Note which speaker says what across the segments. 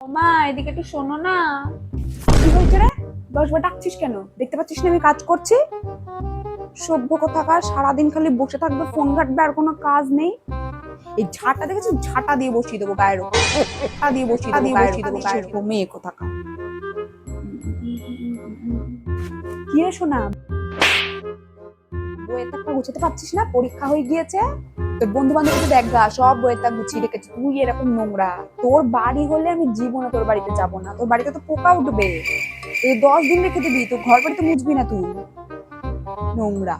Speaker 1: মা এদিকে একটু শোনো না। কি হয়েছে রে? 10 বার ডাকছিস কেন? দেখতে পাচ্ছিস না আমি কাজ করছি? সভ্য কোথাকার, সারাদিন খালি বসে থাকবে, ফোন ঘাটবে, আর কোনো কাজ নেই। এই ঝাঁটা দেখেছিস? ঝাঁটা দিয়ে বসিয়ে দেবো গায়ের উপর, ঝাঁটা দিয়ে বসিয়ে দেবো গায়ের উপর। মেয়ে কোথাকার। কি রে শোনা, বইয়ের তাকটা গুছাতে পারছিস না? পরীক্ষা হয়ে গিয়েছে, তোর বন্ধু বান্ধবকে দেখ গা, সব বইয়ের তাক গুছিয়ে রেখেছে, তুই এরকম নোংরা। তোর বাড়ি হলে আমি জীবনে তোর বাড়িতে যাব না, তোর বাড়িতে তো পোকা উঠবে। এই 10 দিন রেখে দিবি, তোর ঘর বাড়ি তো মুছবি না তুই, নোংরা।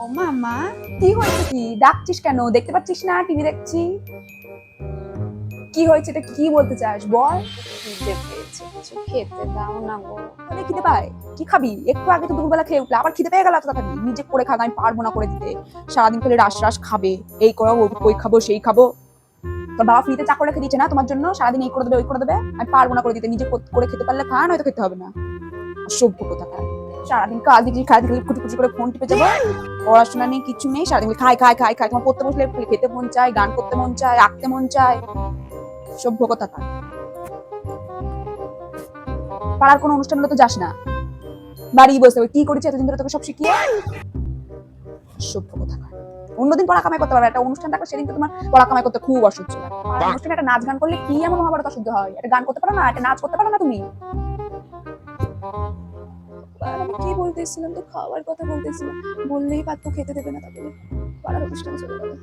Speaker 1: ও মা, কি হয়েছে? কি ডাকছিস কেন? দেখতে পাচ্ছিস না টিভি দেখছি? কি হয়েছে, এটা কি বলতে চাস বল?
Speaker 2: খিদে পেয়েছে, কিছু খেতে দাও না গো।
Speaker 1: তাহলে খিদে পায়, কি খাবি? একটু আগে তো দুপুরবেলা খেয়ে উঠলে, আবার খিদে পেয়ে গেল এত তাড়াতাড়ি? নিজে করে খা, আমি পারবো না করে দিতে। সারাদিন খালি রাস রাস খাবে, এই করো ওই খাবো সেই খাবো। তোর বাবা ফ্রিতে চাকর রেখে দিয়েছে না তোমার জন্য, সারাদিন এই করে দেবে ওই করে দেবে। আমি পারবো না করে দিতে, নিজে করে খেতে পারলে খা, নয়তো খেতে হবে না। সভ্য কোথাকার, সারাদিন কাজ দিচ্ছি, খাই দিকে কুটি কুটি করে ফোন টিপে যাবো। পড়াশোনা নেই, কিছু নেই, সারাদিন খাই খাই খাই খাই। তোমার পড়তে বসলে খেতে মন চায়, গান করতে মন চায়, আঁকতে মন চায়। সভ্য কোথাকার। পাড়ার কোনো অনুষ্ঠান হলে তো যাস না, বাড়ি বসে কি করেছি এতদিন ধরে তোকে সব শিখিয়ে। সভ্য কোথাকার। অন্যদিন পড়া কামাই করতে পারবে, একটা অনুষ্ঠান থাকলে সেদিন তো তোমার পড়া কামাই করতে খুব অসহ্য লাগে। অনুষ্ঠানে একটা নাচ গান করলে কি এমন মহাভারত অসহ্য হয়? একটা গান করতে পারো না, একটা নাচ করতে পারো না তুমি? আর আমি কি বলতেছিলাম, তো খাওয়ার কথা বলতেছিলাম, বললেই পারতো খেতে দেবে না, তারপরে পাড়ার অনুষ্ঠানে চলে যাবে।